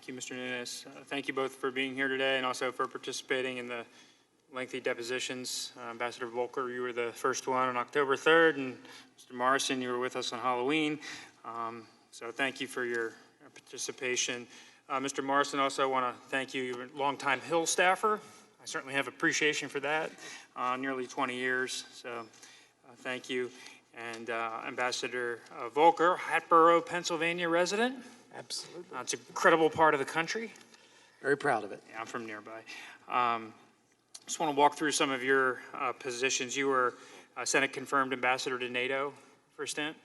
Thank you, Mr. Nunes. Thank you both for being here today and also for participating in the lengthy depositions. Ambassador Volker, you were the first one on October 3rd, and Mr. Morrison, you were with us on Halloween. So thank you for your participation. Mr. Morrison, also want to thank you. You're a longtime Hill staffer. I certainly have appreciation for that. Nearly 20 years, so thank you. And Ambassador Volker, Hatboro, Pennsylvania resident. Absolutely. It's an incredible part of the country. Very proud of it. Yeah, I'm from nearby. Just want to walk through some of your positions. You were Senate confirmed ambassador to NATO for a stint.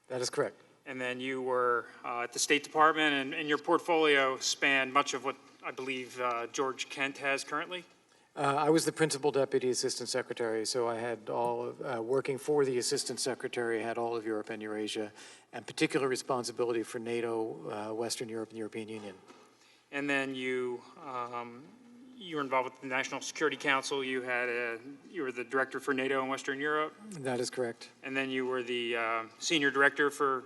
That is correct. And then you were at the State Department, and your portfolio spanned much of what I believe George Kent has currently. I was the principal deputy assistant secretary, so I had all of, working for the assistant secretary, had all of Europe and Eurasia, and particular responsibility for NATO, Western Europe, and the European Union. And then you were involved with the National Security Council. You were the director for NATO and Western Europe. That is correct. And then you were the senior director for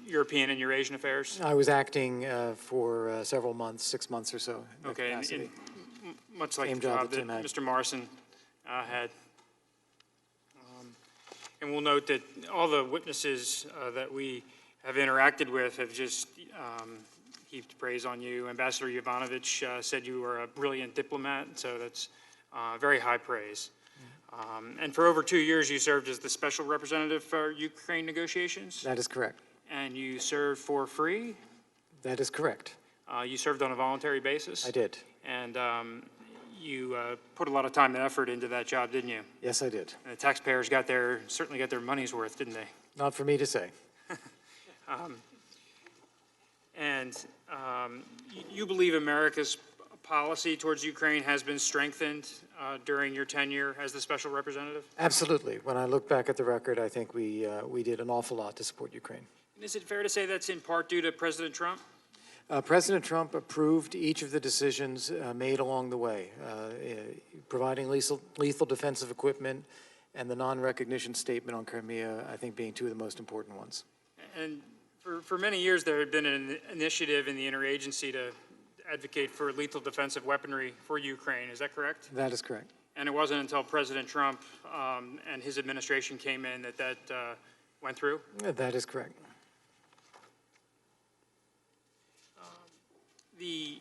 European and Eurasian affairs. I was acting for several months, 6 months or so. Okay, and much like the job that Mr. Morrison had. And we'll note that all the witnesses that we have interacted with have just heaped praise on you. Ambassador Yovanovitch said you were a brilliant diplomat, so that's very high praise. And for over 2 years, you served as the special representative for Ukraine negotiations? That is correct. And you served for free? That is correct. You served on a voluntary basis? I did. And you put a lot of time and effort into that job, didn't you? Yes, I did. And the taxpayers certainly got their money's worth, didn't they? Not for me to say. You believe America's policy towards Ukraine has been strengthened during your tenure as the special representative? Absolutely. When I look back at the record, I think we did an awful lot to support Ukraine. And is it fair to say that's in part due to President Trump? President Trump approved each of the decisions made along the way, providing lethal defensive equipment and the non-recognition statement on Crimea, I think, being two of the most important ones. And for many years, there had been an initiative in the interagency to advocate for lethal defensive weaponry for Ukraine. Is that correct? That is correct. And it wasn't until President Trump and his administration came in that went through? That is correct. The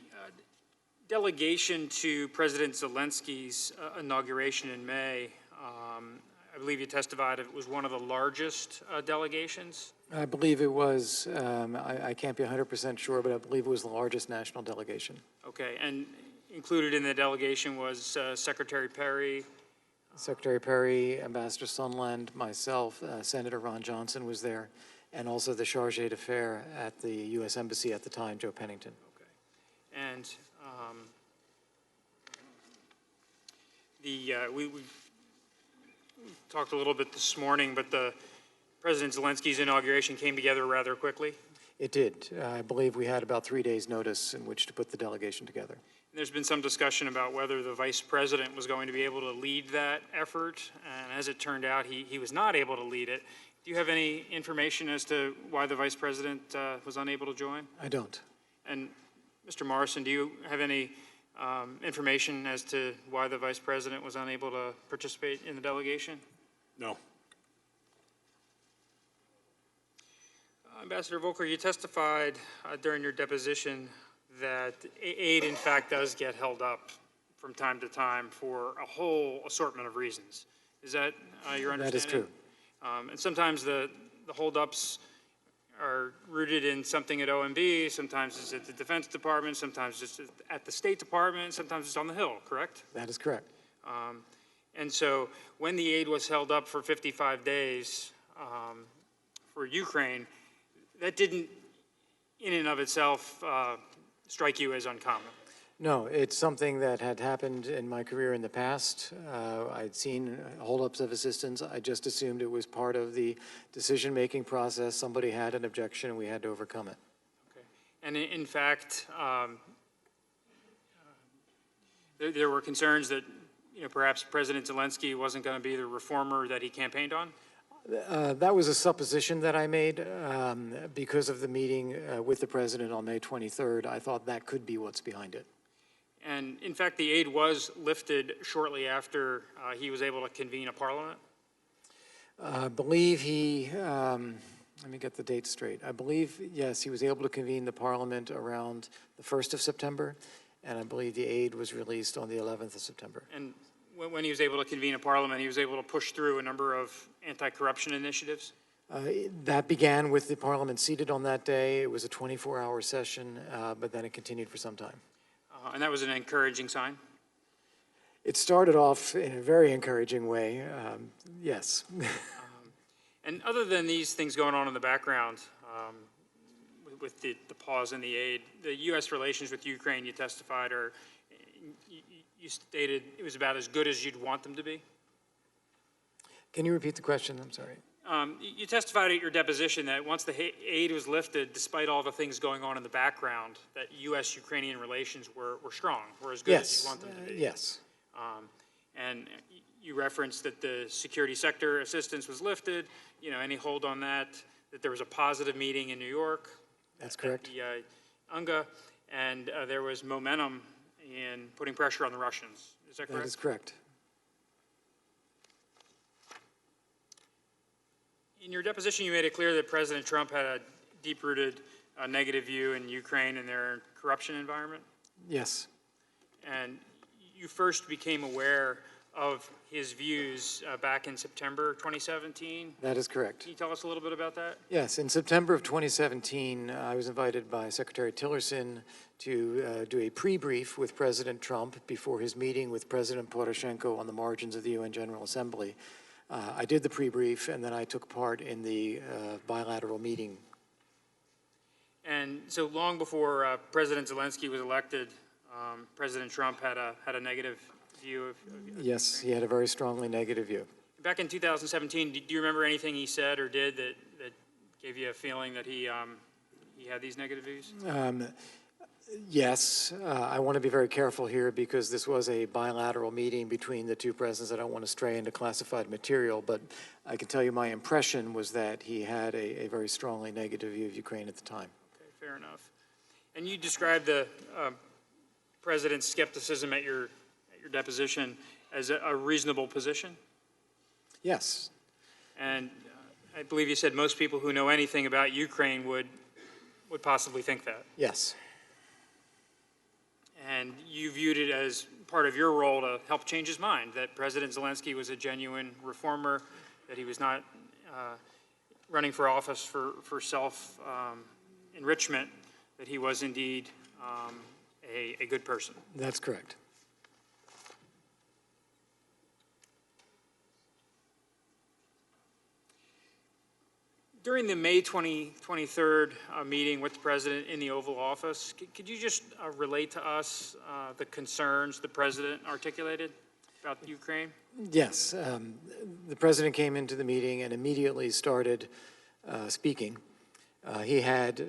delegation to President Zelensky's inauguration in May, I believe you testified it was one of the largest delegations? I believe it was, I can't be 100% sure, but I believe it was the largest national delegation. Okay, and included in the delegation was Secretary Perry? Secretary Perry, Ambassador Sondland, myself, Senator Ron Johnson was there, and also the charge d'affaires at the U.S. Embassy at the time, Joe Pennington. And we talked a little bit this morning, but President Zelensky's inauguration came together rather quickly. It did. I believe we had about 3 days' notice in which to put the delegation together. And there's been some discussion about whether the vice president was going to be able to lead that effort, and as it turned out, he was not able to lead it. Do you have any information as to why the vice president was unable to join? I don't. And Mr. Morrison, do you have any information as to why the vice president was unable to participate in the delegation? No. Ambassador Volker, you testified during your deposition that aid, in fact, does get held up from time to time for a whole assortment of reasons. Is that your understanding? That is true. And sometimes the holdups are rooted in something at OMB, sometimes it's at the Defense Department, sometimes it's at the State Department, sometimes it's on the Hill, correct? That is correct. And so when the aid was held up for 55 days for Ukraine, that didn't in and of itself strike you as uncommon? No, it's something that had happened in my career in the past. I'd seen holdups of assistance. I just assumed it was part of the decision-making process. Somebody had an objection and we had to overcome it. Okay. And in fact, there were concerns that perhaps President Zelensky wasn't going to be the reformer that he campaigned on? That was a supposition that I made because of the meeting with the president on May 23rd. I thought that could be what's behind it. And in fact, the aid was lifted shortly after he was able to convene a parliament? I believe let me get the date straight. I believe, yes, he was able to convene the parliament around the 1st of September, and I believe the aid was released on the 11th of September. And when he was able to convene a parliament, he was able to push through a number of anti-corruption initiatives? That began with the parliament seated on that day. It was a 24-hour session, but then it continued for some time. And that was an encouraging sign? It started off in a very encouraging way, yes. And other than these things going on in the background, with the pause in the aid, the U.S. relations with Ukraine, you testified, you stated it was about as good as you'd want them to be? Can you repeat the question? I'm sorry. You testified at your deposition that once the aid was lifted, despite all the things going on in the background, that U.S.-Ukrainian relations were strong, were as good as you want them to be. Yes. And you referenced that the security sector assistance was lifted, any hold on that there was a positive meeting in New York. That's correct. At the UNGA, and there was momentum in putting pressure on the Russians. Is that correct? That is correct. In your deposition, you made it clear that President Trump had a deep-rooted negative view in Ukraine and their corruption environment. Yes. And you first became aware of his views back in September 2017. That is correct. Can you tell us a little bit about that? Yes, in September of 2017, I was invited by Secretary Tillerson to do a pre-brief with President Trump before his meeting with President Poroshenko on the margins of the UN General Assembly. I did the pre-brief, and then I took part in the bilateral meeting. And so long before President Zelensky was elected, President Trump had a negative view of Yes, he had a very strongly negative view. Back in 2017, do you remember anything he said or did that gave you a feeling that he had these negative views? Yes, I want to be very careful here because this was a bilateral meeting between the two presidents. I don't want to stray into classified material, but I can tell you my impression was that he had a very strongly negative view of Ukraine at the time. Okay, fair enough. And you described the president's skepticism at your deposition as a reasonable position? Yes. And I believe you said most people who know anything about Ukraine would possibly think that. Yes. And you viewed it as part of your role to help change his mind, that President Zelensky was a genuine reformer, that he was not running for office for self-enrichment, that he was indeed a good person. That's correct. During the May 23rd meeting with the President in the Oval Office, could you just relate to us the concerns the President articulated about Ukraine? Yes. The President came into the meeting and immediately started speaking. He had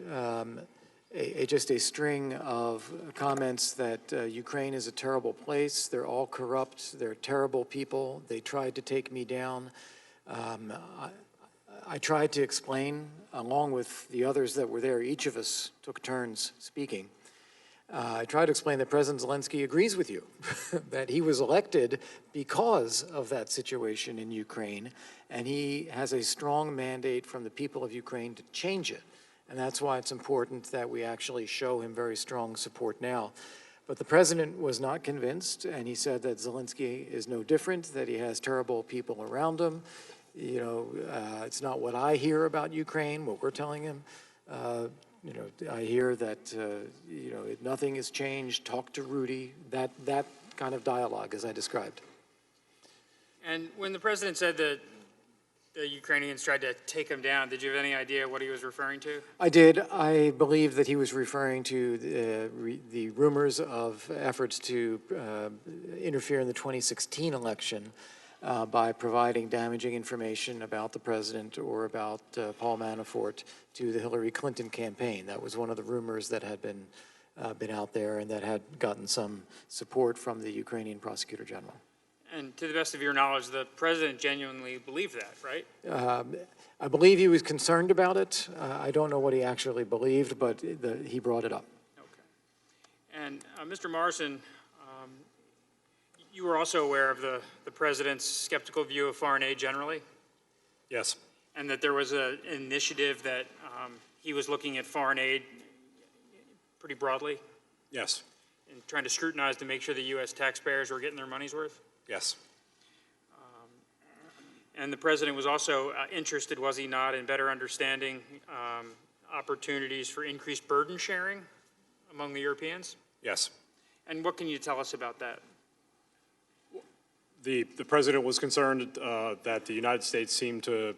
just a string of comments that Ukraine is a terrible place. They're all corrupt. They're terrible people. They tried to take me down. I tried to explain, along with the others that were there, each of us took turns speaking. I tried to explain that President Zelensky agrees with you, that he was elected because of that situation in Ukraine, and he has a strong mandate from the people of Ukraine to change it. And that's why it's important that we actually show him very strong support now. But the president was not convinced, and he said that Zelensky is no different, that he has terrible people around him. It's not what I hear about Ukraine, what we're telling him. I hear that, nothing has changed, talk to Rudy, that kind of dialogue as I described. And when the President said that the Ukrainians tried to take him down, did you have any idea what he was referring to? I did. I believe that he was referring to the rumors of efforts to interfere in the 2016 election by providing damaging information about the president or about Paul Manafort to the Hillary Clinton campaign. That was one of the rumors that had been out there and that had gotten some support from the Ukrainian prosecutor general. And to the best of your knowledge, the president genuinely believed that, right? I believe he was concerned about it. I don't know what he actually believed, but he brought it up. Okay. And Mr. Morrison, you were also aware of the president's skeptical view of foreign aid generally, Yes. and that there was an initiative that he was looking at foreign aid pretty broadly Yes. and trying to scrutinize to make sure the U.S. taxpayers were getting their money's worth. Yes. And the president was also interested, was he not, in better understanding opportunities for increased burden sharing among the Europeans? Yes. And what can you tell us about that? The president was concerned that the United States seemed to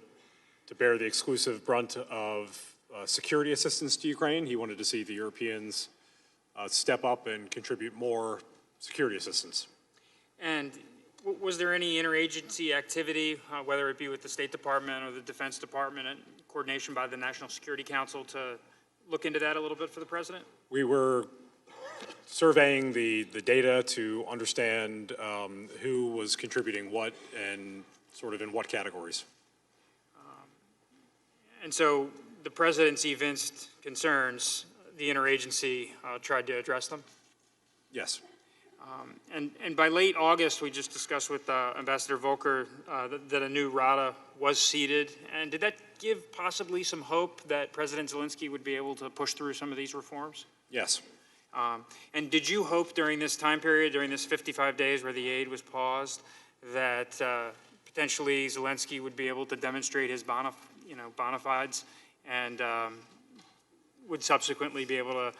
bear the exclusive brunt of security assistance to Ukraine. He wanted to see the Europeans step up and contribute more security assistance. And was there any interagency activity, whether it be with the State Department or the Defense Department, and coordination by the National Security Council to look into that a little bit for the president? We were surveying the data to understand who was contributing what and sort of in what categories. And so the president's evinced concerns, the interagency tried to address them? Yes. And by late August, we just discussed with Ambassador Volker that a new RADA was seated. And did that give possibly some hope that President Zelensky would be able to push through some of these reforms? Yes. And did you hope during this time period, during this 55 days where the aid was paused, that potentially Zelensky would be able to demonstrate his bona fides and would subsequently be able to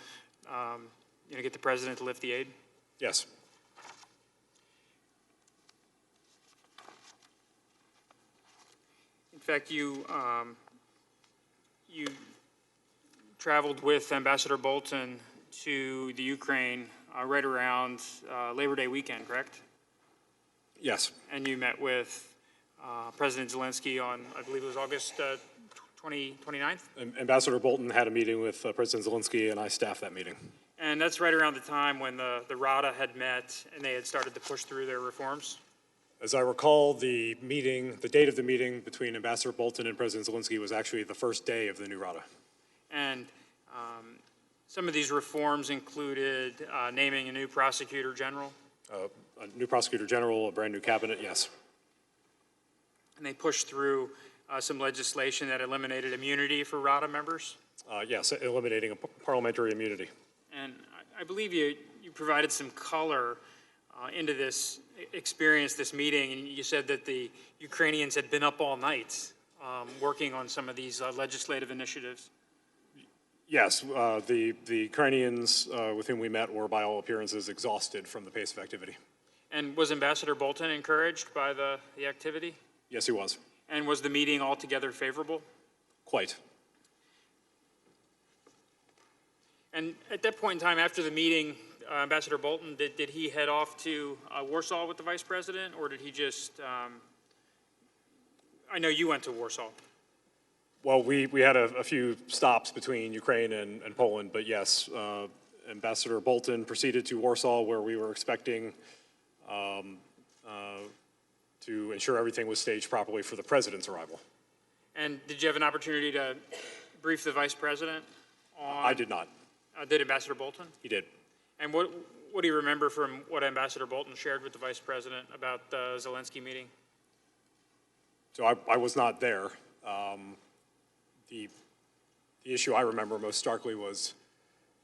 get the president to lift the aid? Yes. In fact, you traveled with Ambassador Bolton to the Ukraine right around Labor Day weekend, correct? Yes. And you met with President Zelensky on, I believe it was August 29th? Ambassador Bolton had a meeting with President Zelensky, and I staffed that meeting. And that's right around the time when the RADA had met and they had started to push through their reforms? As I recall, the date of the meeting between Ambassador Bolton and President Zelensky was actually the first day of the new RADA. And some of these reforms included naming a new prosecutor general. A new prosecutor general, a brand new cabinet, yes. And they pushed through some legislation that eliminated immunity for RADA members. Yes, eliminating a parliamentary immunity. And I believe you provided some color into this experience, this meeting, and you said that the Ukrainians had been up all night working on some of these legislative initiatives. Yes, the Ukrainians with whom we met were, by all appearances, exhausted from the pace of activity. And was Ambassador Bolton encouraged by the activity? Yes, he was. And was the meeting altogether favorable? Quite. And at that point in time, after the meeting, Ambassador Bolton, did he head off to Warsaw with the Vice President, or did he just, I know you went to Warsaw. Well, we had a few stops between Ukraine and Poland, but yes, Ambassador Bolton proceeded to Warsaw, where we were expecting to ensure everything was staged properly for the President's arrival. And did you have an opportunity to brief the Vice President on? I did not. Did Ambassador Bolton? He did. And what do you remember from what Ambassador Bolton shared with the Vice President about the Zelensky meeting? So I was not there. The issue I remember most starkly was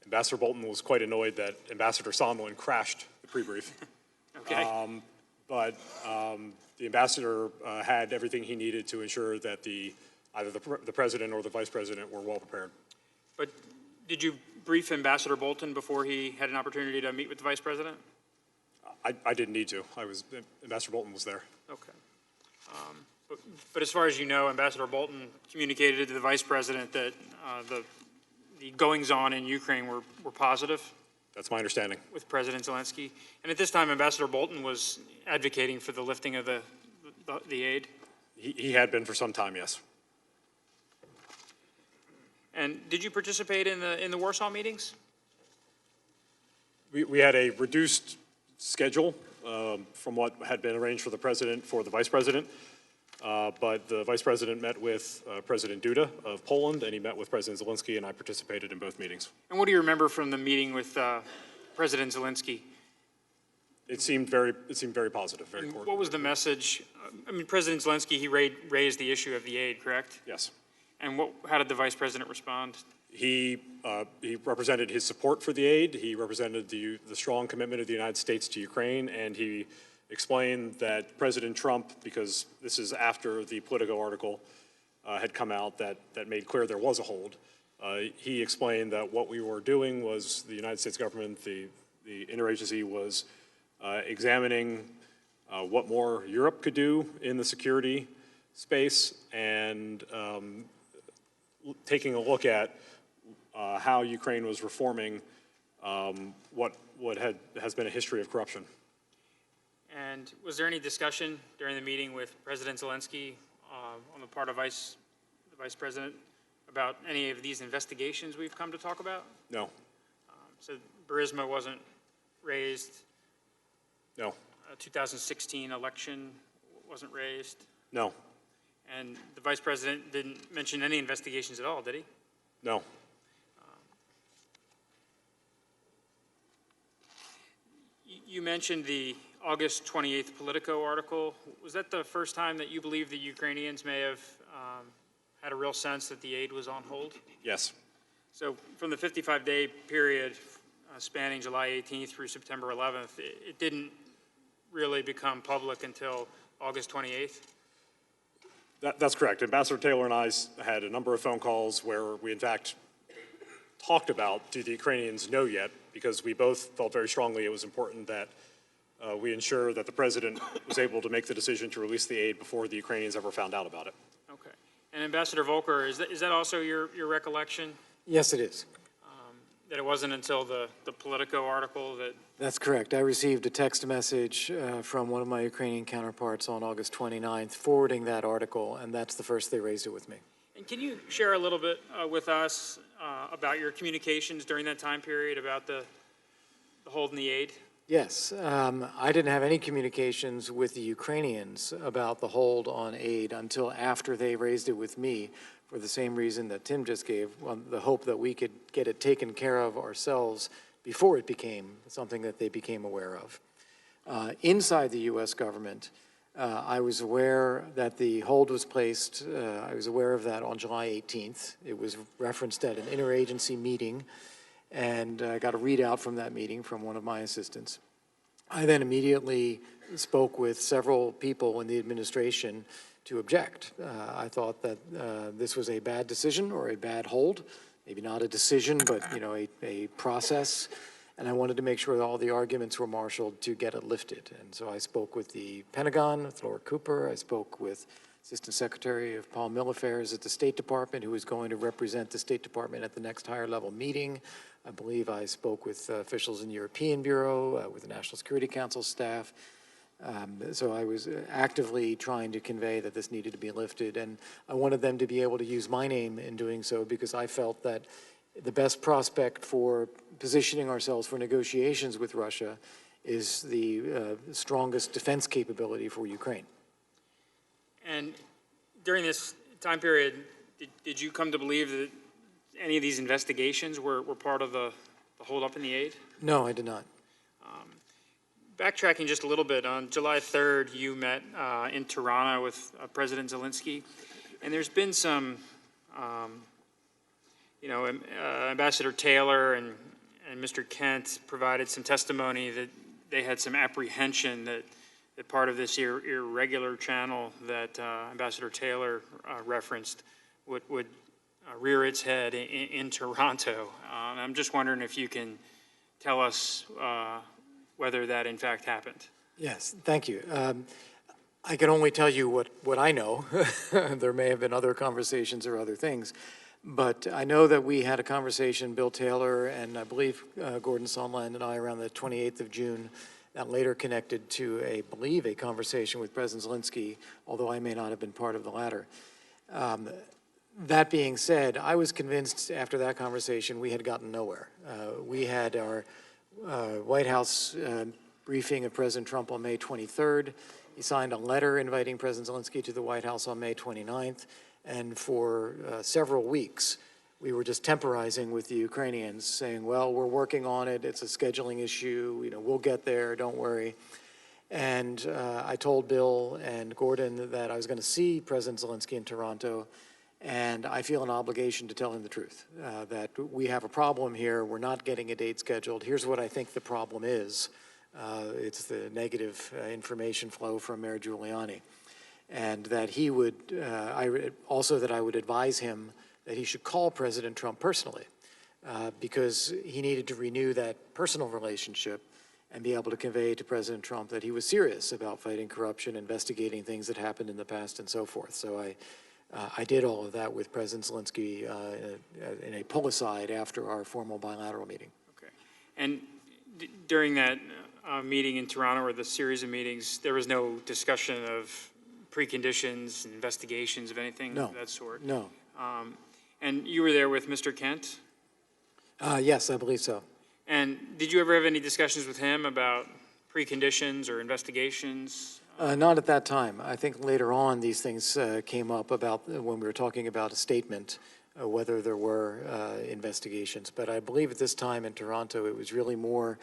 Ambassador Bolton was quite annoyed that Ambassador Sondland crashed the pre-brief. Okay. But the ambassador had everything he needed to ensure that either the president or the vice president were well prepared. But did you brief Ambassador Bolton before he had an opportunity to meet with the vice president? I didn't need to. Ambassador Bolton was there. Okay. But as far as you know, Ambassador Bolton communicated to the vice president that the goings-on in Ukraine were positive? That's my understanding. With President Zelensky. And at this time, Ambassador Bolton was advocating for the lifting of the aid? He had been for some time, yes. And did you participate in the Warsaw meetings? We had a reduced schedule from what had been arranged for the president for the vice president. But the vice president met with President Duda of Poland, and he met with President Zelensky, and I participated in both meetings. And what do you remember from the meeting with President Zelensky? It seemed very positive, very cordial. What was the message? I mean, President Zelensky, he raised the issue of the aid, correct? Yes. And how did the vice president respond? He represented his support for the aid. He represented the strong commitment of the United States to Ukraine, and he explained that President Trump, because this is after the Politico article had come out that made clear there was a hold, he explained that what we were doing was the United States government, the interagency was examining what more Europe could do in the security space and taking a look at how Ukraine was reforming what has been a history of corruption. And was there any discussion during the meeting with President Zelensky on the part of the vice president about any of these investigations we've come to talk about? No. So Burisma wasn't raised? No. 2016 election wasn't raised? No. And the vice president didn't mention any investigations at all, did he? No. You mentioned the August 28th Politico article. Was that the first time that you believe the Ukrainians may have had a real sense that the aid was on hold? Yes. So from the 55-day period spanning July 18th through September 11th, it didn't really become public until August 28th? That's correct. Ambassador Taylor and I had a number of phone calls where we, in fact, talked about, do the Ukrainians know yet? Because we both felt very strongly it was important that we ensure that the president was able to make the decision to release the aid before the Ukrainians ever found out about it. Okay. And Ambassador Volker, is that also your recollection? Yes, it is. That it wasn't until the Politico article that... That's correct. I received a text message from one of my Ukrainian counterparts on August 29th forwarding that article, and that's the first they raised it with me. And can you share a little bit with us about your communications during that time period about the hold in the aid? Yes. I didn't have any communications with the Ukrainians about the hold on aid until after they raised it with me, for the same reason that Tim just gave, the hope that we could get it taken care of ourselves before it became something that they became aware of. Inside the U.S. government, I was aware that the hold was placed. I was aware of that on July 18th. It was referenced at an interagency meeting, and I got a readout from that meeting from one of my assistants. I then immediately spoke with several people in the administration to object. I thought that this was a bad decision or a bad hold, maybe not a decision, but a process. And I wanted to make sure that all the arguments were marshaled to get it lifted. And so I spoke with the Pentagon, with Laura Cooper. I spoke with Assistant Secretary of Parliamentary Affairs at the State Department, who was going to represent the State Department at the next higher level meeting. I believe I spoke with officials in the European Bureau, with the National Security Council staff. So I was actively trying to convey that this needed to be lifted, and I wanted them to be able to use my name in doing so because I felt that the best prospect for positioning ourselves for negotiations with Russia is the strongest defense capability for Ukraine. And during this time period, did you come to believe that any of these investigations were part of the hold-up in the aid? No, I did not. Backtracking just a little bit, on July 3rd, you met in Toronto with President Zelensky, and there's been some, Ambassador Taylor and Mr. Kent provided some testimony that they had some apprehension that part of this irregular channel that Ambassador Taylor referenced would rear its head in Toronto. I'm just wondering if you can tell us whether that in fact happened. Yes, thank you. I can only tell you what I know. There may have been other conversations or other things, but I know that we had a conversation, Bill Taylor and I believe Gordon Sondland and I, around the 28th of June, that later connected to I believe a conversation with President Zelensky, although I may not have been part of the latter. That being said, I was convinced after that conversation we had gotten nowhere. We had our White House briefing of President Trump on May 23rd. He signed a letter inviting President Zelensky to the White House on May 29th. And for several weeks, we were just temporizing with the Ukrainians, saying, well, we're working on it. It's a scheduling issue. We'll get there. Don't worry. And I told Bill and Gordon that I was going to see President Zelensky in Toronto, and I feel an obligation to tell him the truth, that we have a problem here. We're not getting a date scheduled. Here's what I think the problem is. It's the negative information flow from Mayor Giuliani. And that he would, also that I would advise him that he should call President Trump personally, because he needed to renew that personal relationship and be able to convey to President Trump that he was serious about fighting corruption, investigating things that happened in the past, and so forth. So I did all of that with President Zelensky in a pull-aside after our formal bilateral meeting. Okay. And during that meeting in Toronto, or the series of meetings, there was no discussion of preconditions, investigations of anything of that sort? No. And you were there with Mr. Kent? Yes, I believe so. And did you ever have any discussions with him about preconditions or investigations? Not at that time. I think later on these things came up about when we were talking about a statement, whether there were investigations. But I believe at this time in Toronto, it was really more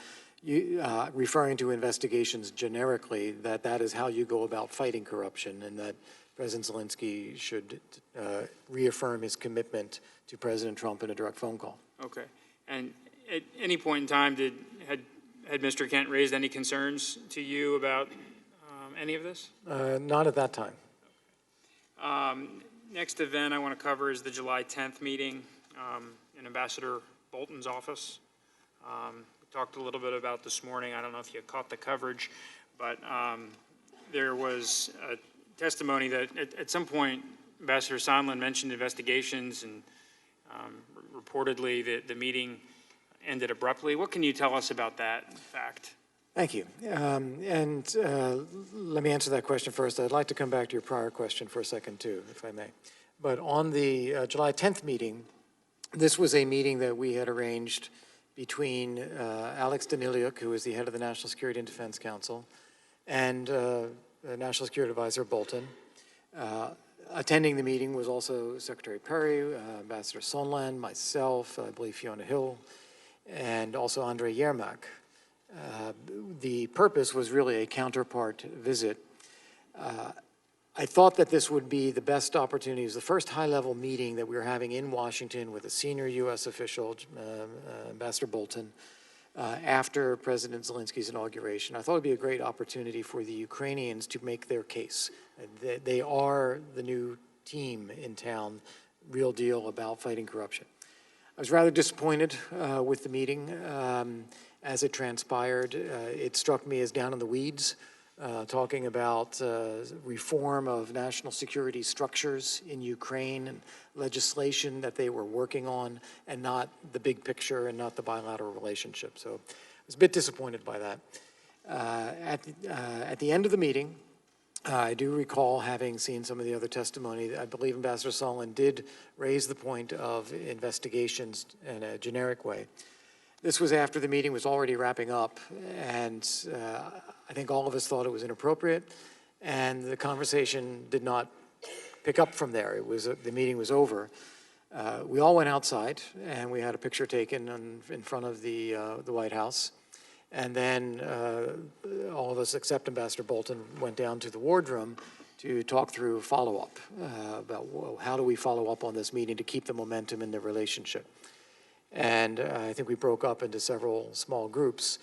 referring to investigations generically, that is how you go about fighting corruption, and that President Zelensky should reaffirm his commitment to President Trump in a direct phone call. Okay. And at any point in time, had Mr. Kent raised any concerns to you about any of this? Not at that time. Next event I want to cover is the July 10th meeting in Ambassador Bolton's office. We talked a little bit about this morning. I don't know if you caught the coverage, but there was a testimony that at some point Ambassador Sondland mentioned investigations, and reportedly the meeting ended abruptly. What can you tell us about that fact? Thank you. Let me answer that question first. I'd like to come back to your prior question for a second too, if I may. But on the July 10th meeting, this was a meeting that we had arranged between Alex Daniliuk, who is the head of the National Security and Defense Council, and National Security Advisor Bolton. Attending the meeting was also Secretary Perry, Ambassador Sondland, myself, I believe Fiona Hill, and also Andrei Yermak. The purpose was really a counterpart visit. I thought that this would be the best opportunity. It was the first high-level meeting that we were having in Washington with a senior U.S. official, Ambassador Bolton, after President Zelensky's inauguration. I thought it would be a great opportunity for the Ukrainians to make their case. They are the new team in town, real deal about fighting corruption. I was rather disappointed with the meeting as it transpired. It struck me as down in the weeds, talking about reform of national security structures in Ukraine and legislation that they were working on, and not the big picture and not the bilateral relationship. So I was a bit disappointed by that. At the end of the meeting, I do recall having seen some of the other testimony. I believe Ambassador Sondland did raise the point of investigations in a generic way. This was after the meeting was already wrapping up, and I think all of us thought it was inappropriate, and the conversation did not pick up from there. The meeting was over. We all went outside, and we had a picture taken in front of the White House. And then all of us, except Ambassador Bolton, went down to the wardroom to talk through follow-up about how do we follow up on this meeting to keep the momentum in the relationship. And I think we broke up into several small groups.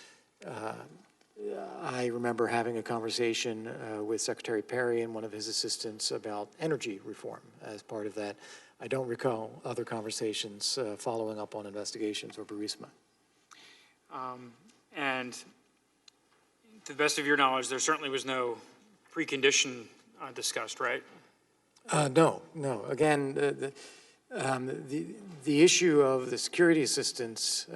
I remember having a conversation with Secretary Perry and one of his assistants about energy reform as part of that. I don't recall other conversations following up on investigations or Burisma. And to the best of your knowledge, there certainly was no precondition discussed, right? No. Again, the issue of the security assistance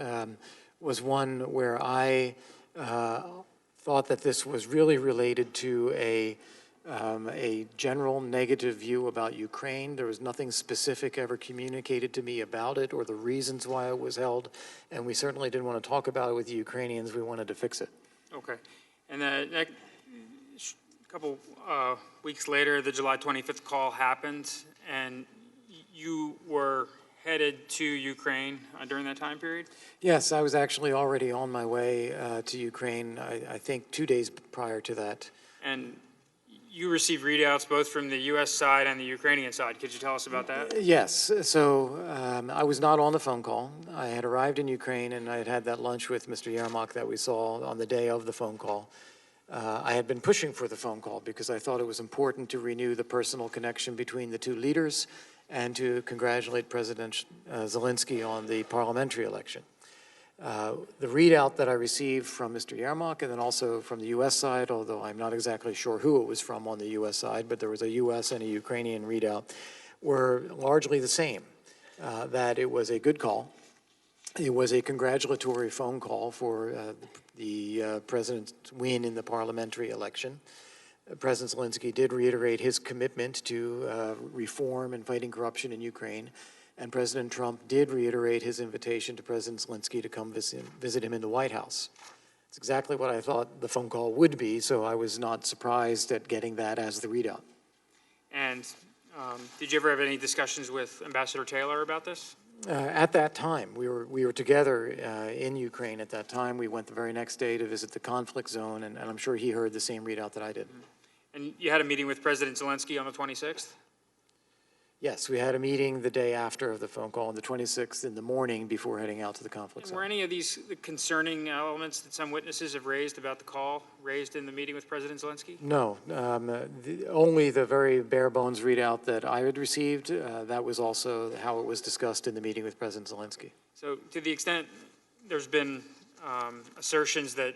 was one where I thought that this was really related to a general negative view about Ukraine. There was nothing specific ever communicated to me about it or the reasons why it was held, and we certainly didn't want to talk about it with the Ukrainians. We wanted to fix it. Okay. And a couple weeks later, the July 25th call happened, and you were headed to Ukraine during that time period? Yes, I was actually already on my way to Ukraine, I think 2 days prior to that. And you received readouts both from the U.S. side and the Ukrainian side. Could you tell us about that? Yes, so I was not on the phone call. I had arrived in Ukraine and I had had that lunch with Mr. Yermak that we saw on the day of the phone call. I had been pushing for the phone call because I thought it was important to renew the personal connection between the two leaders and to congratulate President Zelensky on the parliamentary election. The readout that I received from Mr. Yermak and then also from the U.S. side, although I'm not exactly sure who it was from on the U.S. side, but there was a U.S. and a Ukrainian readout, were largely the same, that it was a good call. It was a congratulatory phone call for the president's win in the parliamentary election. President Zelensky did reiterate his commitment to reform and fighting corruption in Ukraine. And President Trump did reiterate his invitation to President Zelensky to come visit him in the White House. It's exactly what I thought the phone call would be, so I was not surprised at getting that as the readout. And did you ever have any discussions with Ambassador Taylor about this? At that time, we were together in Ukraine at that time. We went the very next day to visit the conflict zone, and I'm sure he heard the same readout that I did. And you had a meeting with President Zelensky on the 26th? Yes, we had a meeting the day after the phone call on the 26th in the morning before heading out to the conflict And zone. were any of these concerning elements that some witnesses have raised about the call raised in the meeting with President Zelensky? No, only the very bare bones readout that I had received. That was also how it was discussed in the meeting with President Zelensky. So to the extent there's been assertions that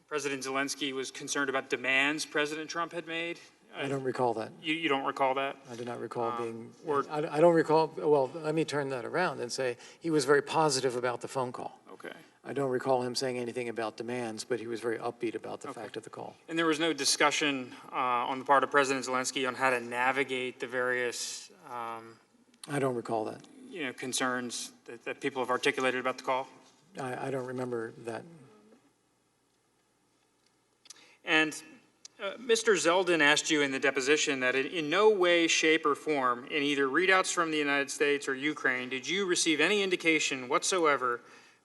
President Zelensky was concerned about demands President Trump had made? I don't recall that. You don't recall that? I do not recall being, or- I don't recall, well, let me turn that around and say he was very positive about the phone call. Okay. I don't recall him saying anything about demands, but he was very upbeat about the fact of the call. And there was no discussion on the part of President Zelensky on how to navigate the various I don't recall that. concerns that people have articulated about the call? I don't remember that. And Mr. Zeldin asked you in the deposition that in no way, shape, or form, in either readouts from the United States or Ukraine, did you receive any indication whatsoever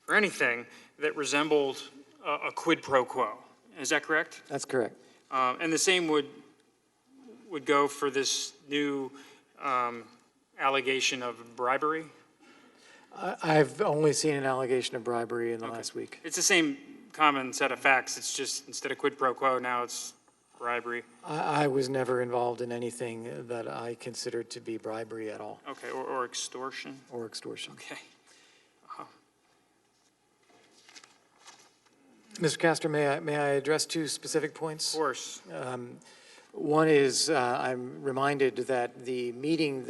for anything that resembled a quid pro quo. Is that correct? That's correct. And the same would go for this new allegation of bribery? I've only seen an allegation of bribery in the last week. It's the same common set of facts. It's just instead of quid pro quo, now it's bribery. I was never involved in anything that I considered to be bribery at all. Okay, or extortion? Or extortion. Okay. Mr. Castor, may I address two specific points? Of course. One is I'm reminded that the meeting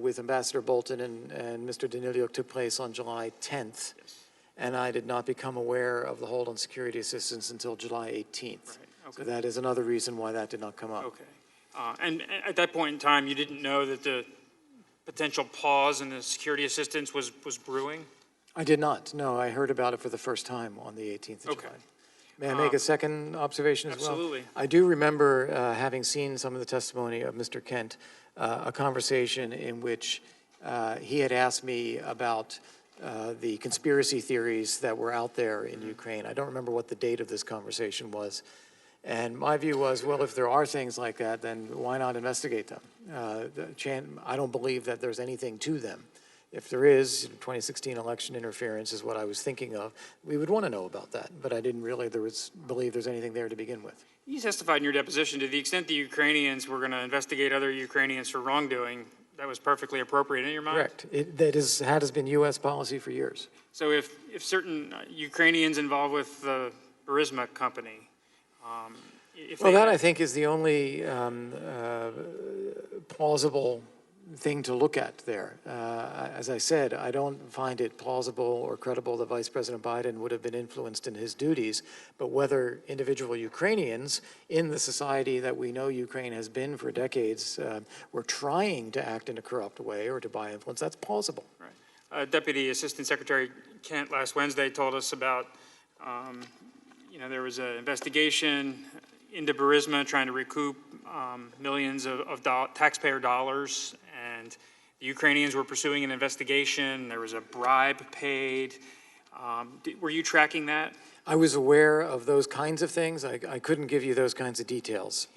with Ambassador Bolton and Mr. Daniliuk took place on July 10th, Yes. and I did not become aware of the hold on security assistance until July 18th. Right. Okay. So that is another reason why that did not come up. Okay. And at that point in time, you didn't know that the potential pause in the security assistance was brewing? I did not. No, I heard about it for the first time on the 18th of July. May I make a second observation as well? Absolutely. I do remember having seen some of the testimony of Mr. Kent, a conversation in which he had asked me about the conspiracy theories that were out there in Ukraine. I don't remember what the date of this conversation was. And my view was, well, if there are things like that, then why not investigate them? I don't believe that there's anything to them. If there is, 2016 election interference is what I was thinking of. We would want to know about that, but I didn't really believe there's anything there to begin with. You testified in your deposition to the extent the Ukrainians were going to investigate other Ukrainians for wrongdoing, that was perfectly appropriate in your mind? Correct. That has been U.S. policy for years. So if certain Ukrainians involved with the Burisma company, well, that I think is the only plausible thing to look at there. As I said, I don't find it plausible or credible that Vice President Biden would have been influenced in his duties, but whether individual Ukrainians in the society that we know Ukraine has been for decades were trying to act in a corrupt way or to buy influence, that's plausible. Right. Deputy Assistant Secretary Kent last Wednesday told us about there was an investigation into Burisma trying to recoup millions of taxpayer dollars, and the Ukrainians were pursuing an investigation. There was a bribe paid. Were you tracking that? I was aware of those kinds of things. I couldn't give you those kinds of details.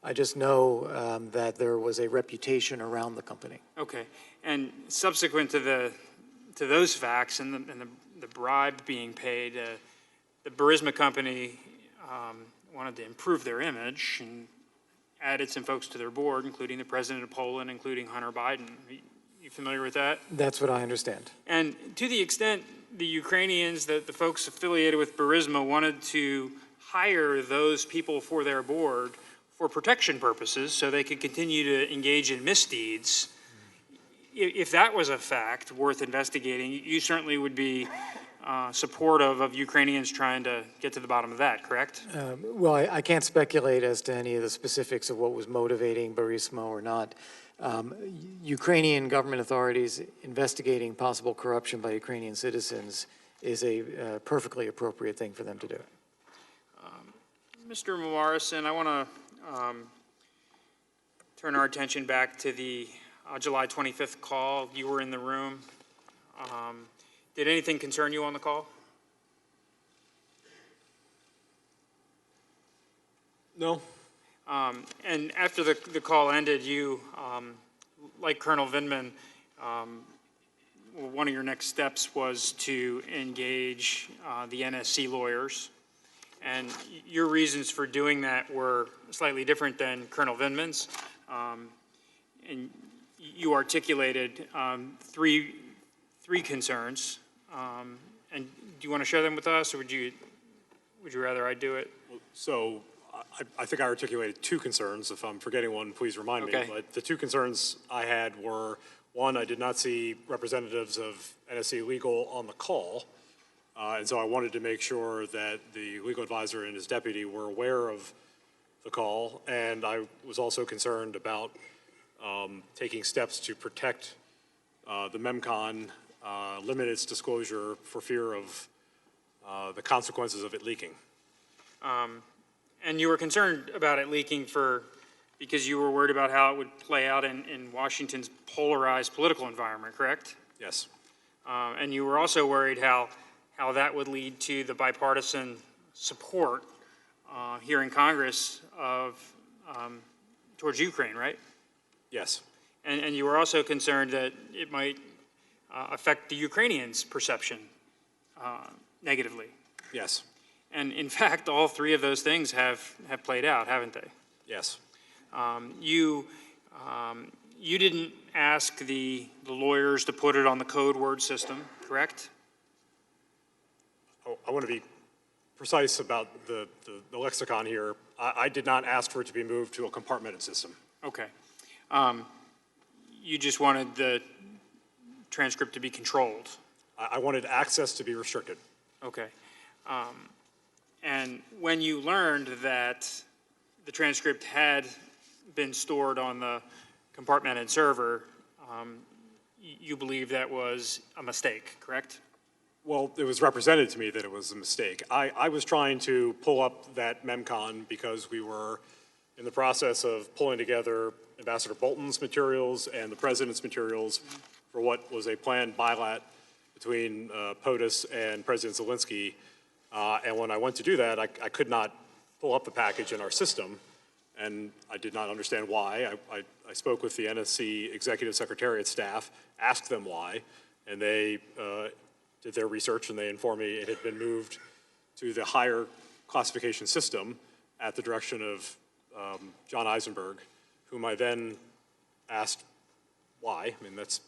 I just know that there was a reputation around the company. Okay. And subsequent to those facts and the bribe being paid, the Burisma company wanted to improve their image and added some folks to their board, including the president of Poland, including Hunter Biden. Are you familiar with that? That's what I understand. And to the extent the Ukrainians, the folks affiliated with Burisma, wanted to hire those people for their board for protection purposes so they could continue to engage in misdeeds, if that was a fact worth investigating, you certainly would be supportive of Ukrainians trying to get to the bottom of that, correct? Well, I can't speculate as to any of the specifics of what was motivating Burisma or not. Ukrainian government authorities investigating possible corruption by Ukrainian citizens is a perfectly appropriate thing for them to do. Mr. Morrison, I want to turn our attention back to the July 25th call. You were in the room. Did anything concern you on the call? No. And after the call ended, you, like Colonel Vindman, one of your next steps was to engage the NSC lawyers. And your reasons for doing that were slightly different than Colonel Vindman's. And you articulated three concerns. And do you want to share them with us, or would you rather I do it? So I think I articulated two concerns. If I'm forgetting one, please remind me. But the two concerns I had were, one, I did not see representatives of NSC Legal on the call. And so I wanted to make sure that the legal advisor and his deputy were aware of the call. And I was also concerned about taking steps to protect the MEMCON, limit its disclosure for fear of the consequences of it leaking. And you were concerned about it leaking because you were worried about how it would play out in Washington's polarized political environment, correct? Yes. And you were also worried how that would lead to the bipartisan support here in Congress towards Ukraine, right? Yes. And you were also concerned that it might affect the Ukrainians' perception negatively. Yes. And in fact, all three of those things have played out, haven't they? Yes. You didn't ask the lawyers to put it on the code word system, correct? I want to be precise about the lexicon here. I did not ask for it to be moved to a compartmented system. Okay. You just wanted the transcript to be controlled. I wanted access to be restricted. Okay. And when you learned that the transcript had been stored on the compartmented server, you believe that was a mistake, correct? Well, it was represented to me that it was a mistake. I was trying to pull up that MEMCON because we were in the process of pulling together Ambassador Bolton's materials and the President's materials for what was a planned bilat between POTUS and President Zelensky. And when I went to do that, I could not pull up the package in our system, and I did not understand why. I spoke with the NSC Executive Secretariat staff, asked them why, and they did their research, and they informed me it had been moved to the higher classification system at the direction of John Eisenberg, whom I then asked why. I mean, if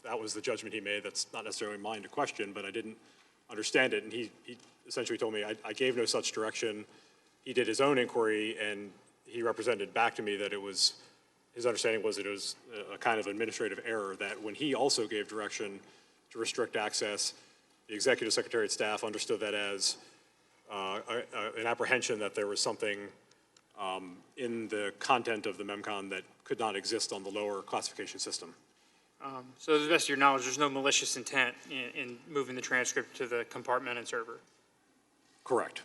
that was the judgment he made, that's not necessarily mine to question, but I didn't understand it, and he essentially told me I gave no such direction. He did his own inquiry, and he represented back to me that his understanding was that it was a kind of administrative error, that when he also gave direction to restrict access, the Executive Secretariat staff understood that as an apprehension that there was something in the content of the MEMCON that could not exist on the lower classification system. So to the best of your knowledge, there's no malicious intent in moving the transcript to the compartmented server? Correct.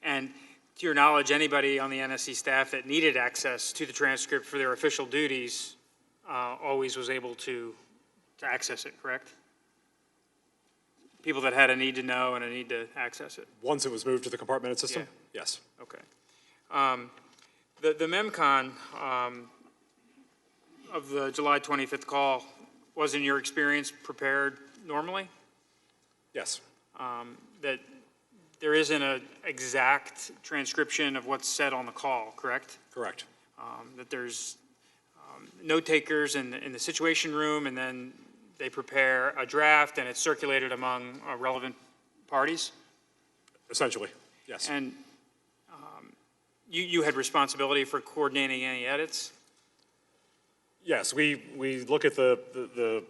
And to your knowledge, anybody on the NSC staff that needed access to the transcript for their official duties always was able to access it, correct? People that had a need to know and a need to access it. Once it was moved to the compartmented system? Yeah. Yes. Okay. The MEMCON of the July 25th call was, in your experience, prepared normally? Yes. That there isn't an exact transcription of what's said on the call, correct? Correct. That there's note takers in the situation room, and then they prepare a draft and it's circulated among relevant parties? Essentially, yes. And you had responsibility for coordinating any edits? Yes, we look at the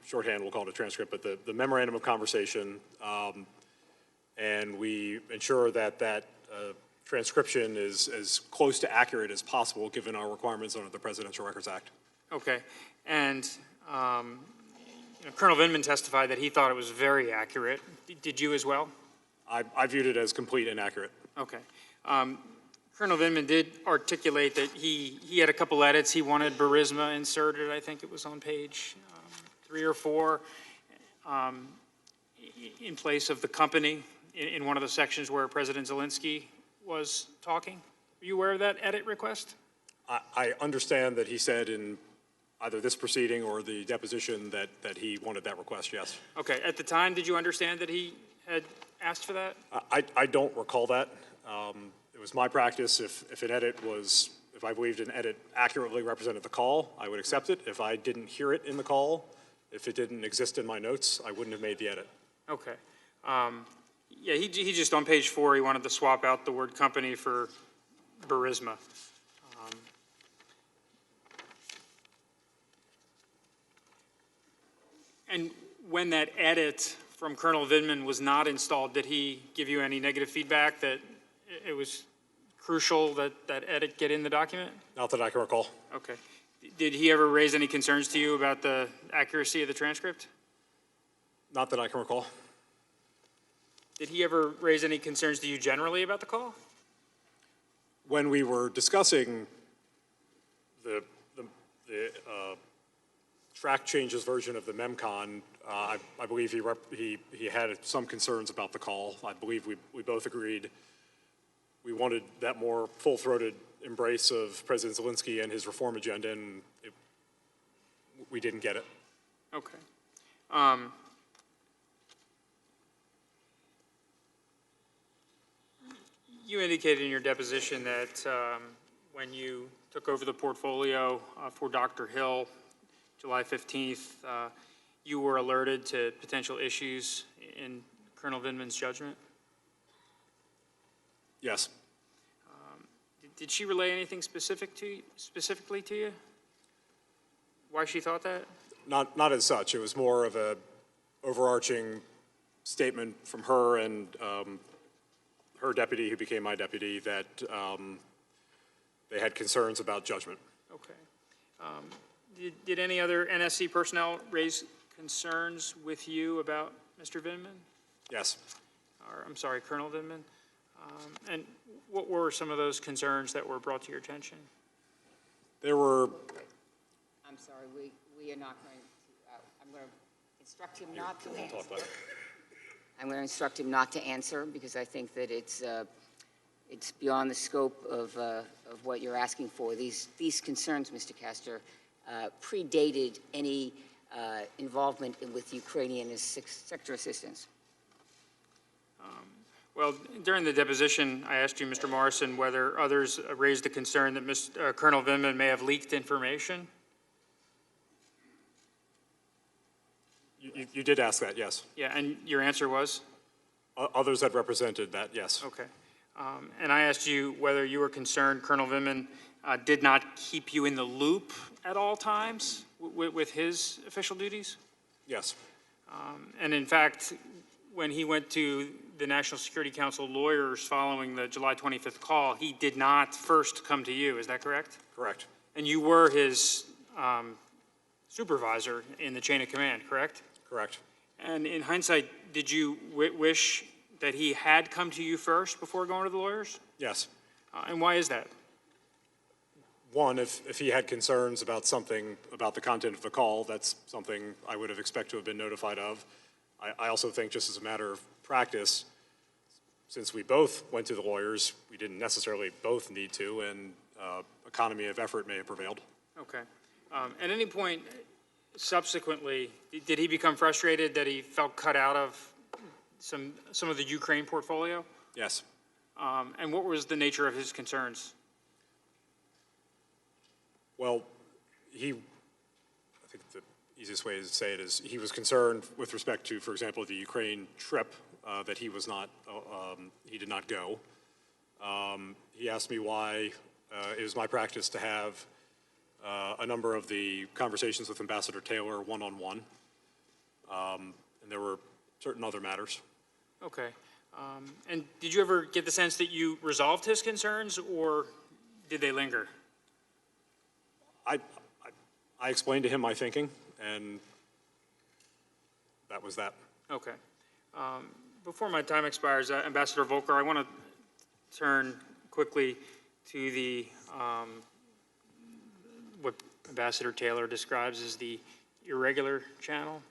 shorthand, we'll call it a transcript, but the memorandum of conversation, and we ensure that transcription is as close to accurate as possible given our requirements under the Presidential Records Act. Okay. And Colonel Vindman testified that he thought it was very accurate. Did you as well? I viewed it as complete and accurate. Okay. Colonel Vindman did articulate that he had a couple edits. He wanted Burisma inserted. I think it was on page 3 or 4, in place of the company in one of the sections where President Zelensky was talking. Are you aware of that edit request? I understand that he said in either this proceeding or the deposition that he wanted that request, yes. Okay. At the time, did you understand that he had asked for that? I don't recall that. It was my practice, if I believed an edit accurately represented the call, I would accept it. If I didn't hear it in the call, if it didn't exist in my notes, I wouldn't have made the edit. Okay. Yeah, he just, on page 4, he wanted to swap out the word company for Burisma. And when that edit from Colonel Vindman was not installed, did he give you any negative feedback that it was crucial that that edit get in the document? Not that I can recall. Okay. Did he ever raise any concerns to you about the accuracy of the transcript? Not that I can recall. Did he ever raise any concerns to you generally about the call? When we were discussing the track changes version of the MEMCON, I believe he had some concerns about the call. I believe we both agreed we wanted that more full-throated embrace of President Zelensky and his reform agenda, and we didn't get it. Okay. You indicated in your deposition that when you took over the portfolio for Dr. Hill, July 15th, you were alerted to potential issues in Colonel Vindman's judgment? Yes. Did she relay anything specifically to you? Why she thought that? Not as such. It was more of a overarching statement from her and her deputy, who became my deputy, that they had concerns about judgment. Okay. Did any other NSC personnel raise concerns with you about Mr. Vindman? Yes. Or, I'm sorry, Colonel Vindman? And what were some of those concerns that were brought to your attention? There were... I'm sorry, we are not going to, I'm going to instruct him not to answer. I'm going to instruct him not to answer because I think that it's beyond the scope of what you're asking for. These concerns, Mr. Castor, predated any involvement with Ukrainian sector assistance. Well, during the deposition, I asked you, Mr. Morrison, whether others raised a concern that Colonel Vindman may have leaked information. You did ask that, yes. Yeah, and your answer was? Others had represented that, yes. Okay. And I asked you whether you were concerned Colonel Vindman did not keep you in the loop at all times with his official duties? Yes. And in fact, when he went to the National Security Council lawyers following the July 25th call, he did not first come to you, is that correct? Correct. And you were his supervisor in the chain of command, correct? Correct. And in hindsight, did you wish that he had come to you first before going to the lawyers? Yes. And why is that? One, if he had concerns about something, about the content of the call, that's something I would have expected to have been notified of. I also think, just as a matter of practice, since we both went to the lawyers, we didn't necessarily both need to, and economy of effort may have prevailed. Okay. At any point subsequently, did he become frustrated that he felt cut out of some of the Ukraine portfolio? Yes. And what was the nature of his concerns? Well, I think the easiest way to say it is he was concerned with respect to, for example, the Ukraine trip, that he did not go. He asked me why it was my practice to have a number of the conversations with Ambassador Taylor one-on-one, and there were certain other matters. Okay. And did you ever get the sense that you resolved his concerns, or did they linger? I explained to him my thinking, and that was that. Okay. Before my time expires, Ambassador Volker, I want to turn quickly to the what Ambassador Taylor describes as the irregular channel.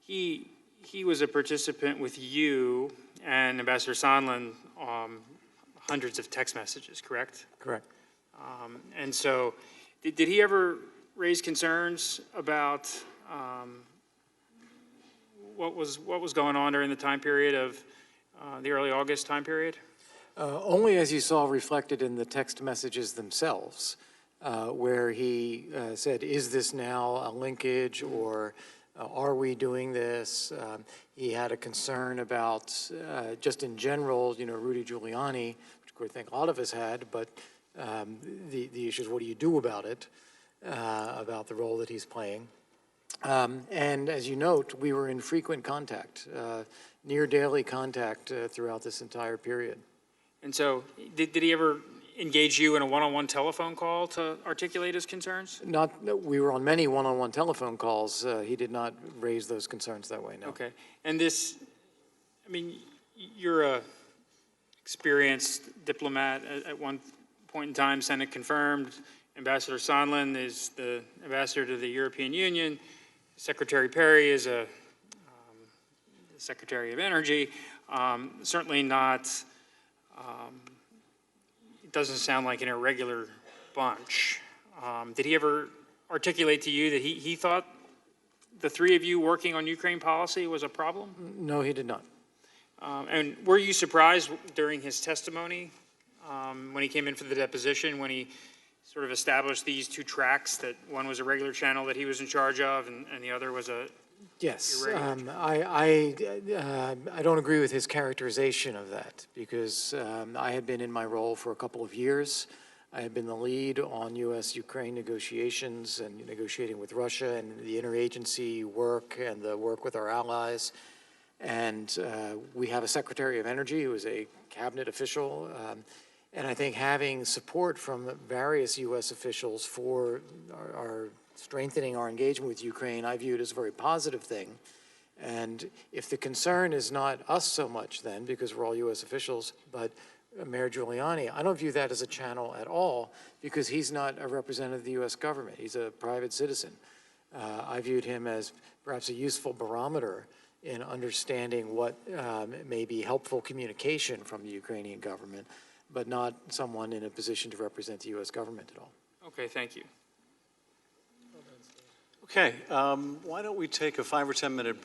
He was a participant with you and Ambassador Sondland, hundreds of text messages, correct? Correct. And so, did he ever raise concerns about what was going on during the time period of the early August time period? Only as you saw reflected in the text messages themselves, where he said, is this now a linkage, or are we doing this? He had a concern about, just in general, Rudy Giuliani, which I think a lot of us had, but the issue is, what do you do about it, about the role that he's playing? And as you note, we were in frequent contact, near daily contact throughout this entire period. And so, did he ever engage you in a one-on-one telephone call to articulate his concerns? We were on many one-on-one telephone calls. He did not raise those concerns that way, no. Okay. And this, I mean, you're a experienced diplomat at one point in time, Senate confirmed. Ambassador Sondland is the ambassador to the European Union. Secretary Perry is a Secretary of Energy. Certainly not, it doesn't sound like an irregular bunch. Did he ever articulate to you that he thought the three of you working on Ukraine policy was a problem? No, he did not. And were you surprised during his testimony when he came in for the deposition, when he sort of established these two tracks, that one was a regular channel that he was in charge of and the other was a Yes, irregular? I don't agree with his characterization of that, because I had been in my role for a couple of years. I had been the lead on U.S.-Ukraine negotiations and negotiating with Russia and the interagency work and the work with our allies. And we have a Secretary of Energy who is a cabinet official. And I think having support from various U.S. officials for our strengthening our engagement with Ukraine, I view it as a very positive thing. And if the concern is not us so much then, because we're all U.S. officials, but Mayor Giuliani, I don't view that as a channel at all, because he's not a representative of the U.S. government. He's a private citizen. I viewed him as perhaps a useful barometer in understanding what may be helpful communication from the Ukrainian government, but not someone in a position to represent the U.S. government at all. Okay, thank you. Okay, why don't we take a 5 or 10 minute